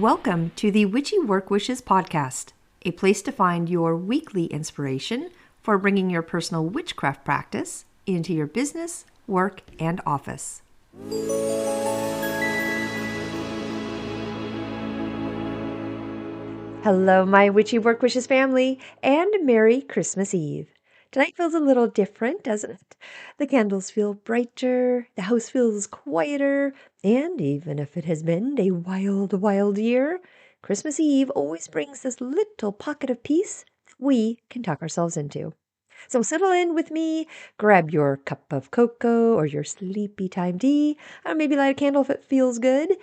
Welcome to the Witchy Work Wishes podcast, a place to find your weekly inspiration for bringing your personal witchcraft practice into your business, work, and office. Hello, my Witchy Work Wishes family, and Merry Christmas Eve. Tonight feels a little different, doesn't it? The candles feel brighter, the house feels quieter, and even if it has been a wild, wild year, Christmas Eve always brings this little pocket of peace that we can tuck ourselves into. So settle in with me, grab your cup of cocoa or your sleepy time tea, or maybe light a candle if it feels good,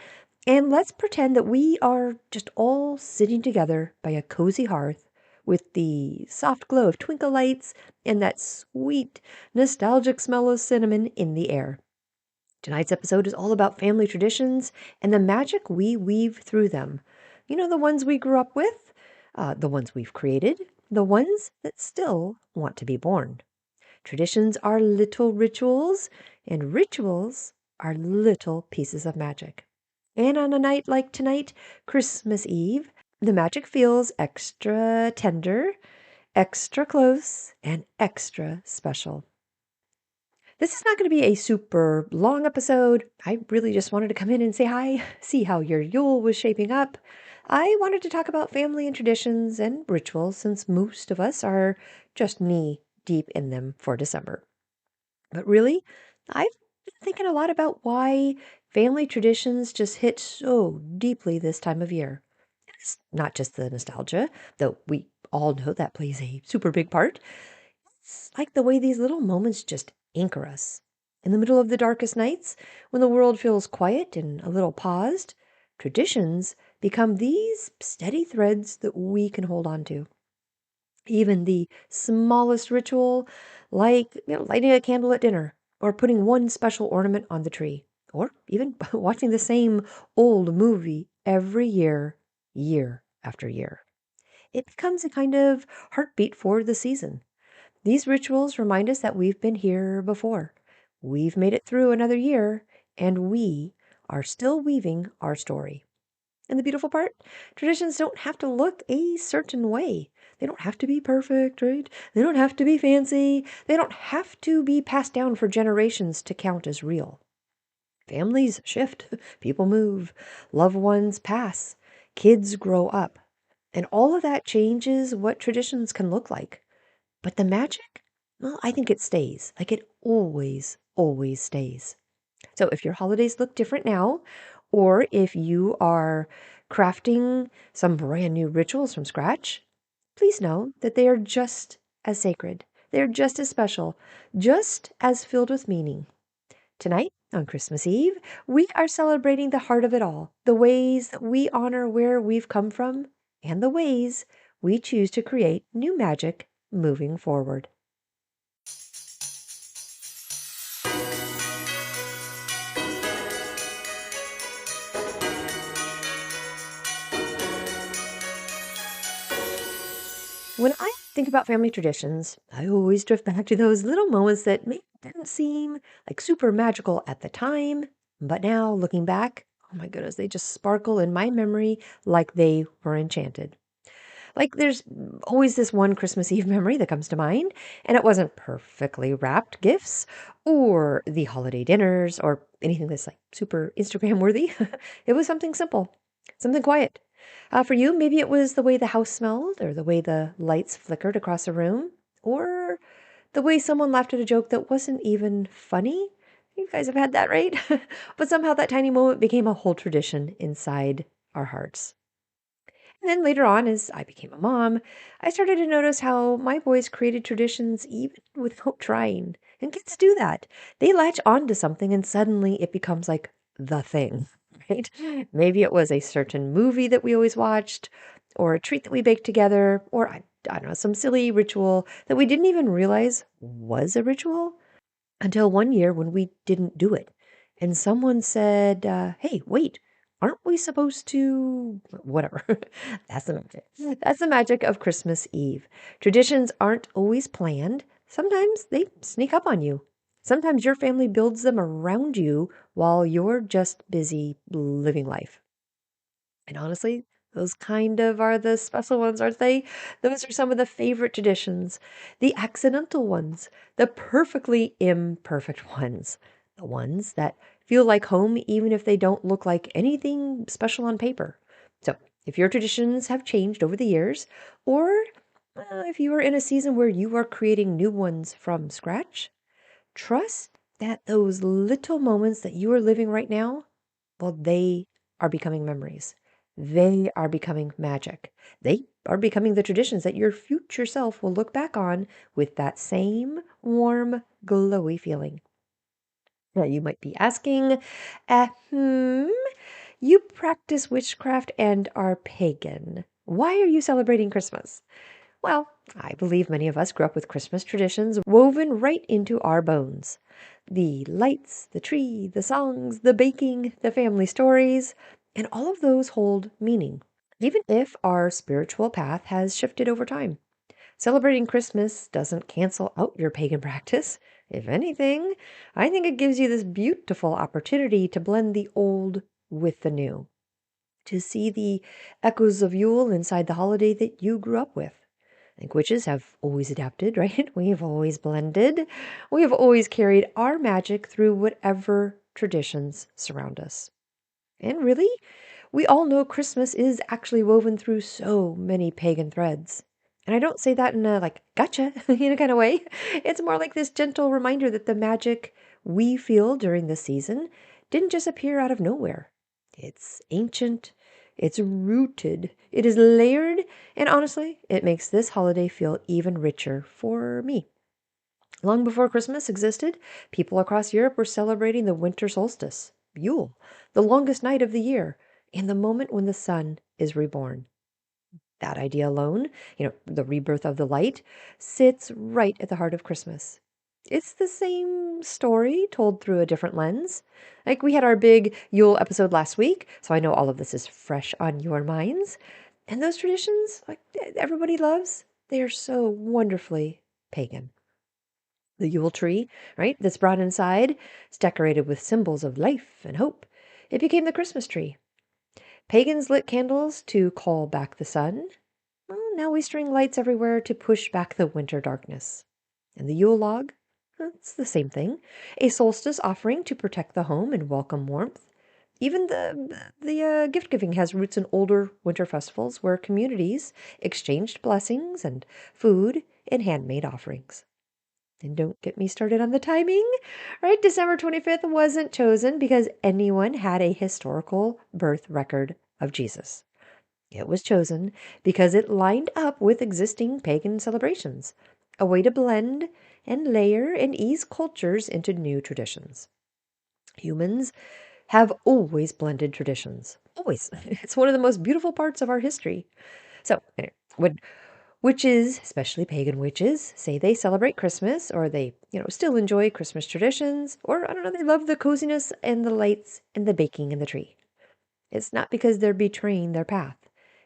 and let's pretend that we are just all sitting together by a cozy hearth with the soft glow of twinkle lights and that sweet, nostalgic smell of cinnamon in the air. Tonight's episode is all about family traditions and the magic we weave through them. You know, the ones we grew up with, the ones we've created, the ones that still want to be born. Traditions are little rituals, and rituals are little pieces of magic. And on a night like tonight, Christmas Eve, the magic feels extra tender, extra close, and extra special. This is not going to be a super long episode. I really just wanted to come in and say hi, see how your Yule was shaping up. I wanted to talk about family and traditions and rituals since most of us are just knee deep in them for December. But really, I've been thinking a lot about why family traditions just hit so deeply this time of year. It's not just the nostalgia, though we all know that plays a super big part. It's like the way these little moments just anchor us. In the middle of the darkest nights, when the world feels quiet and a little paused, traditions become these steady threads that we can hold on to. Even the smallest ritual, like lighting a candle at dinner, or putting one special ornament on the tree, or even watching the same old movie every year, year after year. It becomes a kind of heartbeat for the season. These rituals remind us that we've been here before. We've made it through another year, and we are still weaving our story. And the beautiful part, traditions don't have to look a certain way. They don't have to be perfect, right? They don't have to be fancy. They don't have to be passed down for generations to count as real. Families shift, people move, loved ones pass, kids grow up. And all of that changes what traditions can look like. But the magic, well, I think it stays. Like it always, always stays. So if your holidays look different now, or if you are crafting some brand new rituals from scratch, please know that they are just as sacred. They're just as special, just as filled with meaning. Tonight, on Christmas Eve, we are celebrating the heart of it all, the ways that we honor where we've come from, and the ways we choose to create new magic moving forward. When I think about family traditions, I always drift back to those little moments that maybe didn't seem like super magical at the time, but now looking back, oh my goodness, they just sparkle in my memory like they were enchanted. Like there's always this one Christmas Eve memory that comes to mind, and it wasn't perfectly wrapped gifts or the holiday dinners or anything that's like super Instagram worthy. It was something simple, something quiet. For you, maybe it was the way the house smelled or the way the lights flickered across a room or the way someone laughed at a joke that wasn't even funny. You guys have had that, right? But somehow that tiny moment became a whole tradition inside our hearts. And then later on, as I became a mom, I started to notice how my boys created traditions even without trying. And kids do that. They latch on to something and suddenly it becomes like the thing, right? Maybe it was a certain movie that we always watched, or a treat that we baked together, or I don't know, some silly ritual that we didn't even realize was a ritual until one year when we didn't do it. And someone said, hey, wait, aren't we supposed to? Whatever. That's the magic. That's the magic of Christmas Eve. Traditions aren't always planned. Sometimes they sneak up on you. Sometimes your family builds them around you while you're just busy living life. And honestly, those kind of are the special ones, aren't they? Those are some of the favorite traditions, the accidental ones, the perfectly imperfect ones, the ones that feel like home even if they don't look like anything special on paper. So, if your traditions have changed over the years, or if you are in a season where you are creating new ones from scratch, trust that those little moments that you are living right now, well, they are becoming memories. They are becoming magic. They are becoming the traditions that your future self will look back on with that same warm, glowy feeling. Now, you might be asking, hmm, you practice witchcraft and are pagan. Why are you celebrating Christmas? Well, I believe many of us grew up with Christmas traditions woven right into our bones. The lights, the tree, the songs, the baking, the family stories, and all of those hold meaning, even if our spiritual path has shifted over time. Celebrating Christmas doesn't cancel out your pagan practice. If anything, I think it gives you this beautiful opportunity to blend the old with the new, to see the echoes of Yule inside the holiday that you grew up with. I think witches have always adapted, right? We have always blended. We have always carried our magic through whatever traditions surround us. And really, we all know Christmas is actually woven through so many pagan threads. And I don't say that in a like gotcha kind of way. It's more like this gentle reminder that the magic we feel during the season didn't just appear out of nowhere. It's ancient, it's rooted, it is layered, and honestly, it makes this holiday feel even richer for me. Long before Christmas existed, people across Europe were celebrating the winter solstice, Yule, the longest night of the year, and the moment when the sun is reborn. That idea alone, the rebirth of the light, sits right at the heart of Christmas. It's the same story told through a different lens. Like we had our big Yule episode last week, so I know all of this is fresh on your minds. And those traditions, like everybody loves, they are so wonderfully pagan. The Yule tree, right, that's brought inside, is decorated with symbols of life and hope. It became the Christmas tree. Pagans lit candles to call back the sun. Well, now we string lights everywhere to push back the winter darkness. And the Yule log? It's the same thing. A solstice offering to protect the home and welcome warmth. Even the gift giving has roots in older winter festivals where communities exchanged blessings and food and handmade offerings. And don't get me started on the timing, right? December 25th wasn't chosen because anyone had a historical birth record of Jesus. It was chosen because it lined up with existing pagan celebrations, a way to blend and layer and ease cultures into new traditions. Humans have always blended traditions. Always. It's one of the most beautiful parts of our history. So, anyway, when witches, especially pagan witches, say they celebrate Christmas or they, still enjoy Christmas traditions, or I don't know, they love the coziness and the lights and the baking and the tree. It's not because they're betraying their path.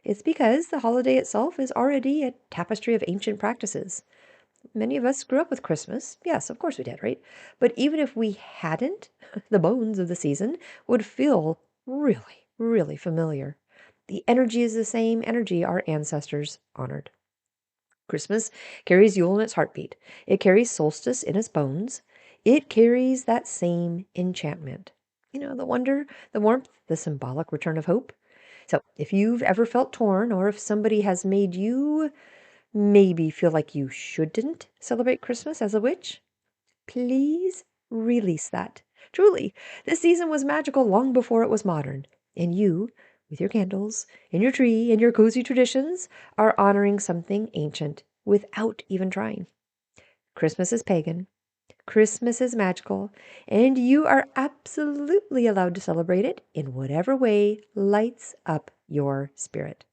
It's because the holiday itself is already a tapestry of ancient practices. Many of us grew up with Christmas. Yes, of course we did, right? But even if we hadn't, the bones of the season would feel really, really familiar. The energy is the same energy our ancestors honored. Christmas carries Yule in its heartbeat. It carries solstice in its bones. It carries that same enchantment. The wonder, the warmth, the symbolic return of hope. So, if you've ever felt torn, or if somebody has made you maybe feel like you shouldn't celebrate Christmas as a witch, please release that. Truly, this season was magical long before it was modern. And you, with your candles, and your tree, and your cozy traditions, are honoring something ancient without even trying. Christmas is pagan. Christmas is magical. And you are absolutely allowed to celebrate it in whatever way lights up your spirit.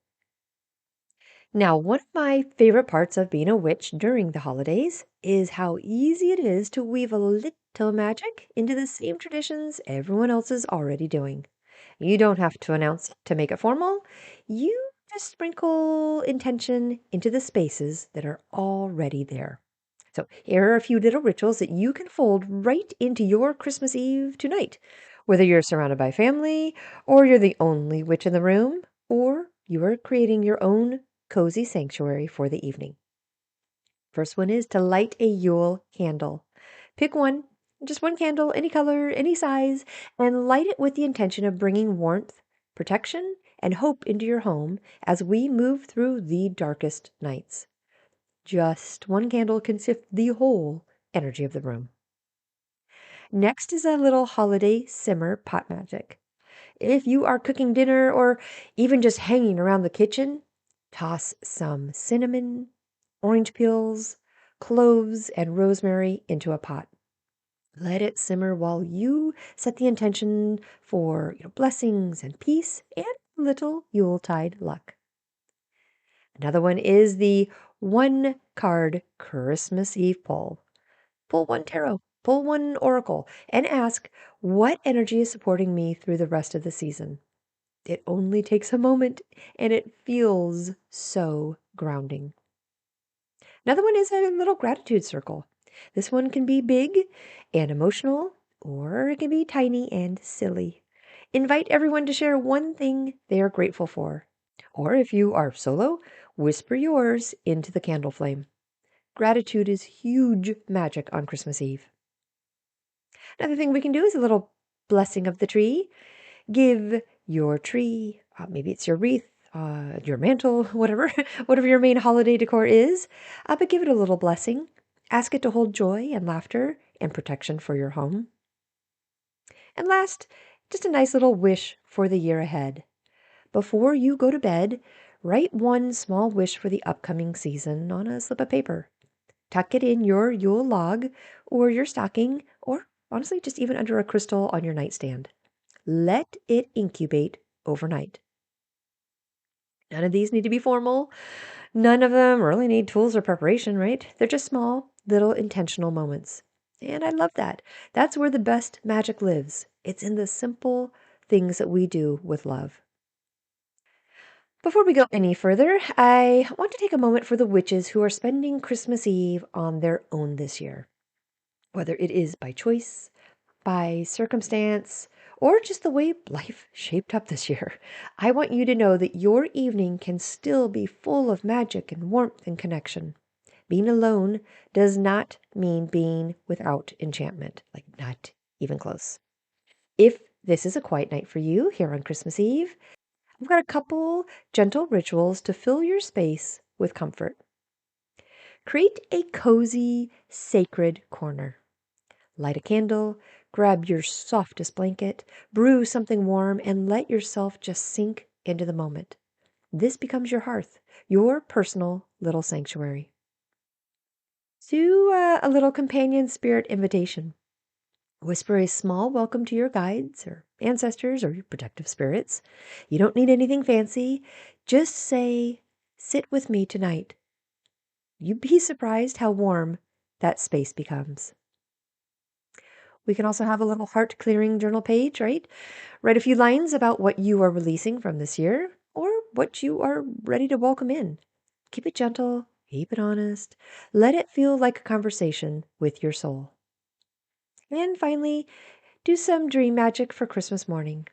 Now, one of my favorite parts of being a witch during the holidays is how easy it is to weave a little magic into the same traditions everyone else is already doing. You don't have to announce it to make it formal. You just sprinkle intention into the spaces that are already there. So, here are a few little rituals that you can fold right into your Christmas Eve tonight. Whether you're surrounded by family, or you're the only witch in the room, or you are creating your own cozy sanctuary for the evening. First one is to light a Yule candle. Pick one, just one candle, any color, any size, and light it with the intention of bringing warmth, protection, and hope into your home as we move through the darkest nights. Just one candle can sift the whole energy of the room. Next is a little holiday simmer pot magic. If you are cooking dinner or even just hanging around the kitchen, toss some cinnamon, orange peels, cloves, and rosemary into a pot. Let it simmer while you set the intention for blessings and peace and little Yuletide luck. Another one is the one card Christmas Eve pull. Pull one tarot, pull one oracle, and ask, what energy is supporting me through the rest of the season? It only takes a moment and it feels so grounding. Another one is a little gratitude circle. This one can be big and emotional, or it can be tiny and silly. Invite everyone to share one thing they are grateful for. Or if you are solo, whisper yours into the candle flame. Gratitude is huge magic on Christmas Eve. Another thing we can do is a little blessing of the tree. Give your tree, maybe it's your wreath, your mantle, whatever, whatever your main holiday decor is, but give it a little blessing. Ask it to hold joy and laughter and protection for your home. And last, just a nice little wish for the year ahead. Before you go to bed, write one small wish for the upcoming season on a slip of paper. Tuck it in your Yule log or your stocking, or honestly, just even under a crystal on your nightstand. Let it incubate overnight. None of these need to be formal. None of them really need tools or preparation, right? They're just small, little intentional moments. And I love that. That's where the best magic lives. It's in the simple things that we do with love. Before we go any further, I want to take a moment for the witches who are spending Christmas Eve on their own this year. Whether it is by choice, by circumstance, or just the way life shaped up this year, I want you to know that your evening can still be full of magic and warmth and connection. Being alone does not mean being without enchantment, like not even close. If this is a quiet night for you here on Christmas Eve, I've got a couple gentle rituals to fill your space with comfort. Create a cozy, sacred corner. Light a candle, grab your softest blanket, brew something warm, and let yourself just sink into the moment. This becomes your hearth, your personal little sanctuary. Do a little companion spirit invitation. Whisper a small welcome to your guides or ancestors or your protective spirits. You don't need anything fancy. Just say, sit with me tonight. You'd be surprised how warm that space becomes. We can also have a little heart clearing journal page, right? Write a few lines about what you are releasing from this year or what you are ready to welcome in. Keep it gentle, keep it honest. Let it feel like a conversation with your soul. And finally, do some dream magic for Christmas morning.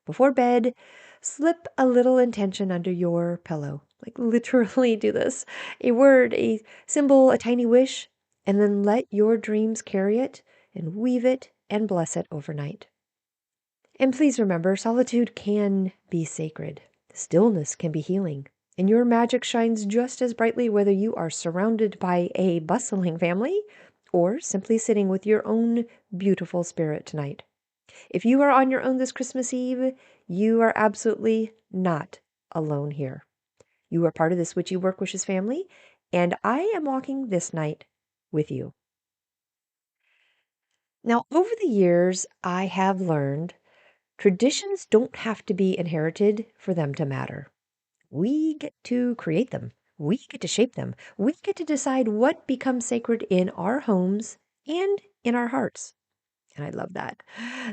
Before bed, slip a little intention under your pillow. Like literally do this. A word, a symbol, a tiny wish, and then let your dreams carry it and weave it and bless it overnight. And please remember, solitude can be sacred. Stillness can be healing. And your magic shines just as brightly whether you are surrounded by a bustling family or simply sitting with your own beautiful spirit tonight. If you are on your own this Christmas Eve, you are absolutely not alone here. You are part of this Witchy Work Wishes family, and I am walking this night with you. Now, over the years, I have learned traditions don't have to be inherited for them to matter. We get to create them. We get to shape them. We get to decide what becomes sacred in our homes and in our hearts. And I love that.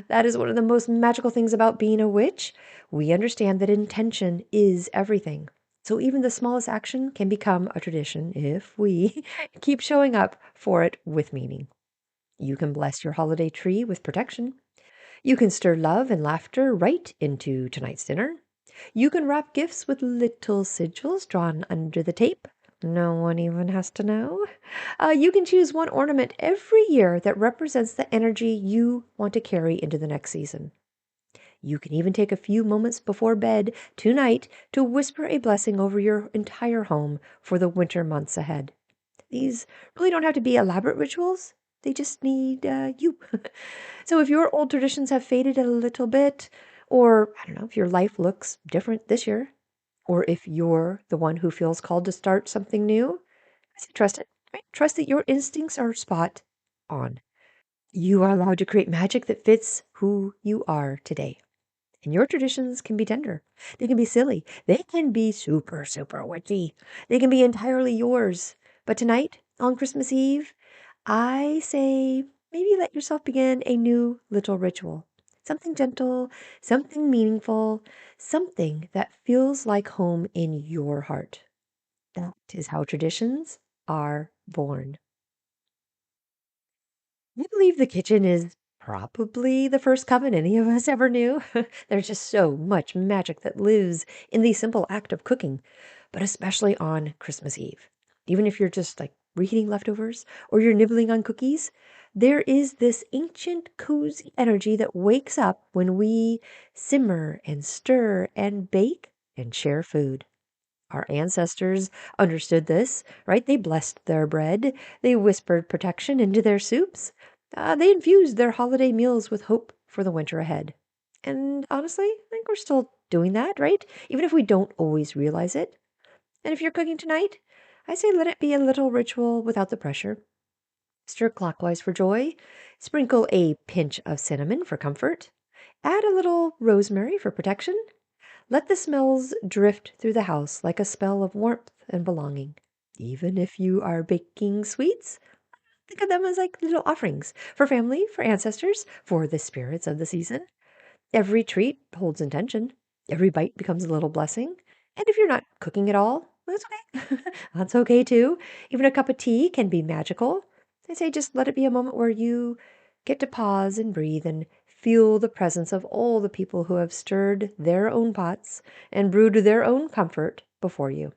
That is one of the most magical things about being a witch. We understand that intention is everything. So even the smallest action can become a tradition if we keep showing up for it with meaning. You can bless your holiday tree with protection. You can stir love and laughter right into tonight's dinner. You can wrap gifts with little sigils drawn under the tape. No one even has to know. You can choose one ornament every year that represents the energy you want to carry into the next season. You can even take a few moments before bed tonight to whisper a blessing over your entire home for the winter months ahead. These really don't have to be elaborate rituals. They just need you. So if your old traditions have faded a little bit, or I don't know, if your life looks different this year, or if you're the one who feels called to start something new, I say trust it, right? Trust that your instincts are spot on. You are allowed to create magic that fits who you are today. And your traditions can be tender. They can be silly. They can be super, super witchy. They can be entirely yours. But tonight, on Christmas Eve, I say maybe let yourself begin a new little ritual. Something gentle, something meaningful, something that feels like home in your heart. That is how traditions are born. I believe the kitchen is probably the first coven any of us ever knew. There's just so much magic that lives in the simple act of cooking, but especially on Christmas Eve. Even if you're just like reheating leftovers or you're nibbling on cookies, there is this ancient, cozy energy that wakes up when we simmer and stir and bake and share food. Our ancestors understood this, right? They blessed their bread. They whispered protection into their soups. They infused their holiday meals with hope for the winter ahead. And honestly, I think we're still doing that, right? Even if we don't always realize it. And if you're cooking tonight, I say let it be a little ritual without the pressure. Stir clockwise for joy. Sprinkle a pinch of cinnamon for comfort. Add a little rosemary for protection. Let the smells drift through the house like a spell of warmth and belonging. Even if you are baking sweets, think of them as like little offerings for family, for ancestors, for the spirits of the season. Every treat holds intention. Every bite becomes a little blessing. And if you're not cooking at all, that's okay. That's okay too. Even a cup of tea can be magical. I say just let it be a moment where you get to pause and breathe and feel the presence of all the people who have stirred their own pots and brewed their own comfort before you.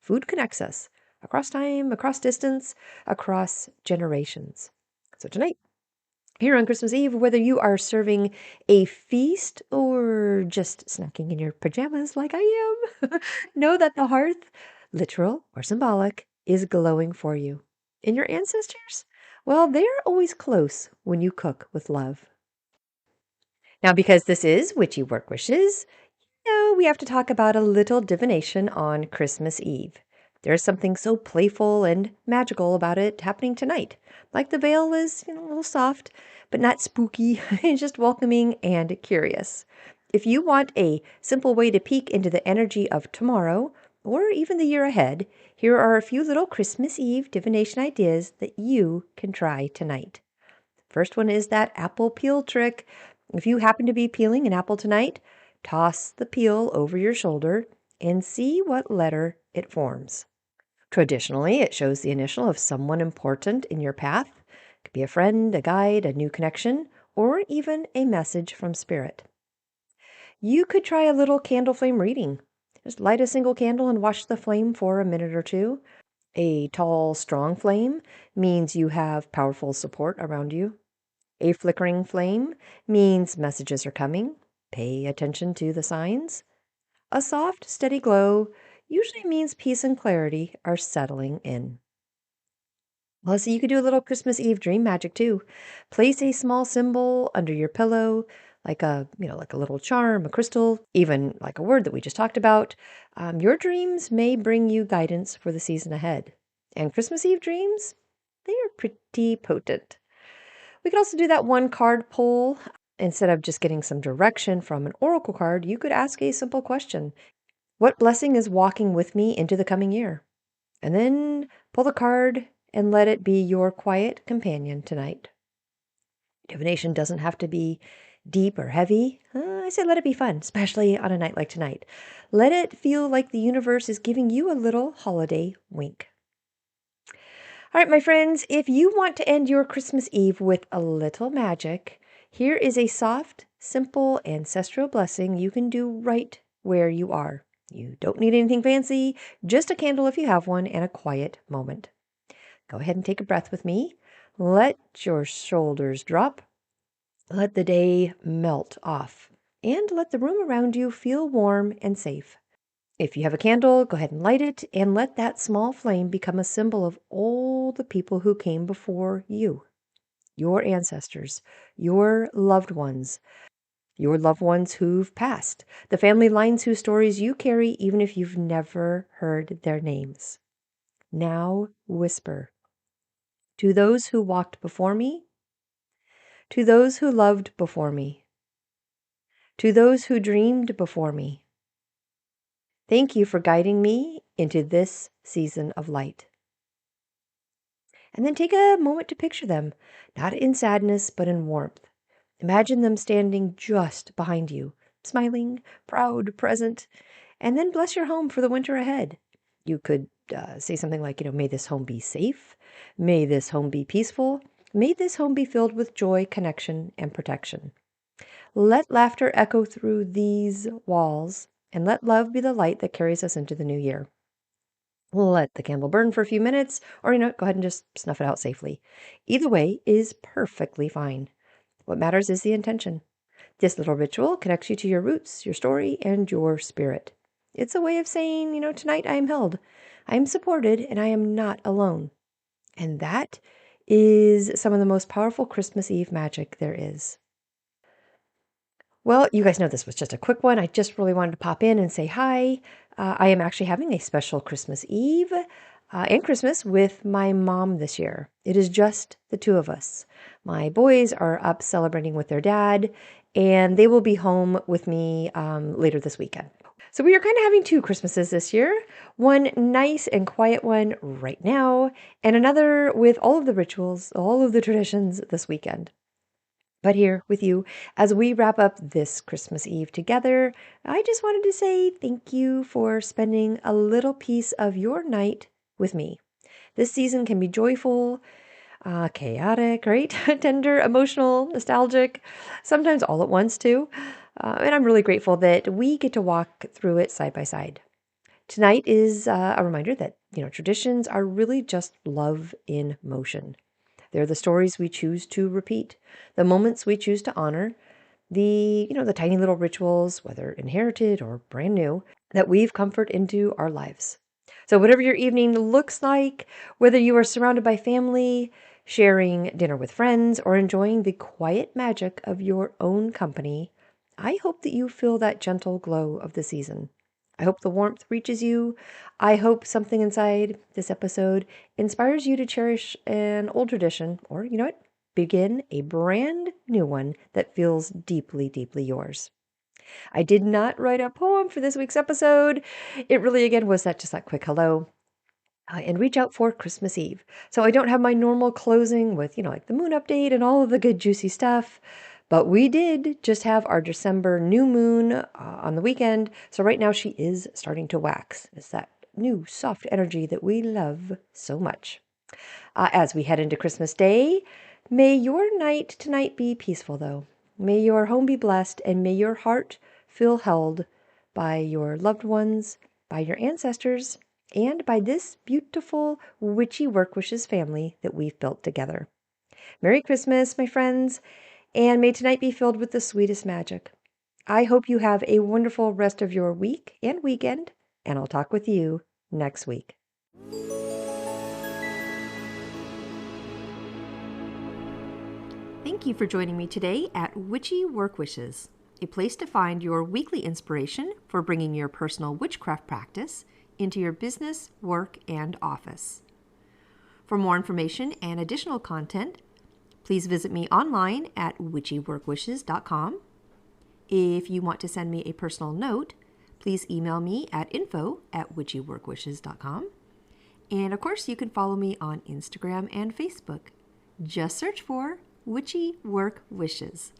Food connects us across time, across distance, across generations. So tonight, here on Christmas Eve, whether you are serving a feast or just snacking in your pajamas like I am, know that the hearth, literal or symbolic, is glowing for you. And your ancestors? Well, they're always close when you cook with love. Now, because this is Witchy Work Wishes, we have to talk about a little divination on Christmas Eve. There's something so playful and magical about it happening tonight. Like the veil is, a little soft, but not spooky, just welcoming and curious. If you want a simple way to peek into the energy of tomorrow, or even the year ahead, here are a few little Christmas Eve divination ideas that you can try tonight. First one is that apple peel trick. If you happen to be peeling an apple tonight, toss the peel over your shoulder and see what letter it forms. Traditionally, it shows the initial of someone important in your path. It could be a friend, a guide, a new connection, or even a message from spirit. You could try a little candle flame reading. Just light a single candle and watch the flame for a minute or two. A tall, strong flame means you have powerful support around you. A flickering flame means messages are coming. Pay attention to the signs. A soft, steady glow usually means peace and clarity are settling in. Well, so you could do a little Christmas Eve dream magic too. Place a small symbol under your pillow, like like a little charm, a crystal, even like a word that we just talked about. Your dreams may bring you guidance for the season ahead. And Christmas Eve dreams, they are pretty potent. We could also do that one card pull. Instead of just getting some direction from an oracle card, you could ask a simple question. What blessing is walking with me into the coming year? And then pull the card and let it be your quiet companion tonight. Divination doesn't have to be deep or heavy. I say let it be fun, especially on a night like tonight. Let it feel like the universe is giving you a little holiday wink. All right, my friends, if you want to end your Christmas Eve with a little magic, here is a soft, simple ancestral blessing you can do right where you are. You don't need anything fancy, just a candle if you have one and a quiet moment. Go ahead and take a breath with me. Let your shoulders drop. Let the day melt off. And let the room around you feel warm and safe. If you have a candle, go ahead and light it and let that small flame become a symbol of all the people who came before you, your ancestors, your loved ones who've passed, the family lines whose stories you carry even if you've never heard their names. Now whisper, to those who walked before me, to those who loved before me, to those who dreamed before me, thank you for guiding me into this season of light. And then take a moment to picture them, not in sadness, but in warmth. Imagine them standing just behind you, smiling, proud, present, and then bless your home for the winter ahead. You could say something like, may this home be safe. May this home be peaceful. May this home be filled with joy, connection, and protection. Let laughter echo through these walls, and let love be the light that carries us into the new year. Let the candle burn for a few minutes, or, go ahead and just snuff it out safely. Either way is perfectly fine. What matters is the intention. This little ritual connects you to your roots, your story, and your spirit. It's a way of saying, tonight I am held, I am supported, and I am not alone. And that is some of the most powerful Christmas Eve magic there is. Well, you guys know this was just a quick one. I just really wanted to pop in and say hi. I am actually having a special Christmas Eve and Christmas with my mom this year. It is just the two of us. My boys are up celebrating with their dad, and they will be home with me later this weekend. So we are kind of having two Christmases this year. One nice and quiet one right now, and another with all of the rituals, all of the traditions this weekend. But here with you, as we wrap up this Christmas Eve together, I just wanted to say thank you for spending a little piece of your night with me. This season can be joyful, chaotic, right? Tender, emotional, nostalgic, sometimes all at once too. And I'm really grateful that we get to walk through it side by side. Tonight is a reminder that, traditions are really just love in motion. They're the stories we choose to repeat, the moments we choose to honor, the tiny little rituals, whether inherited or brand new, that weave comfort into our lives. So whatever your evening looks like, whether you are surrounded by family, sharing dinner with friends, or enjoying the quiet magic of your own company, I hope that you feel that gentle glow of the season. I hope the warmth reaches you. I hope something inside this episode inspires you to cherish an old tradition or, begin a brand new one that feels deeply, deeply yours. I did not write a poem for this week's episode. It really, again, was just that quick hello. And reach out for Christmas Eve. So I don't have my normal closing with, like the moon update and all of the good juicy stuff. But we did just have our December new moon on the weekend. So right now she is starting to wax. It's that new soft energy that we love so much. As we head into Christmas Day, may your night tonight be peaceful, though. May your home be blessed, and may your heart feel held by your loved ones, by your ancestors, and by this beautiful Witchy Work Wishes family that we've built together. Merry Christmas, my friends, and may tonight be filled with the sweetest magic. I hope you have a wonderful rest of your week and weekend, and I'll talk with you next week. Thank you for joining me today at Witchy Work Wishes, a place to find your weekly inspiration for bringing your personal witchcraft practice into your business, work, and office. For more information and additional content, please visit me online at witchyworkwishes.com. If you want to send me a personal note, please email me at info@witchyworkwishes.com. And of course, you can follow me on Instagram and Facebook. Just search for Witchy Work Wishes.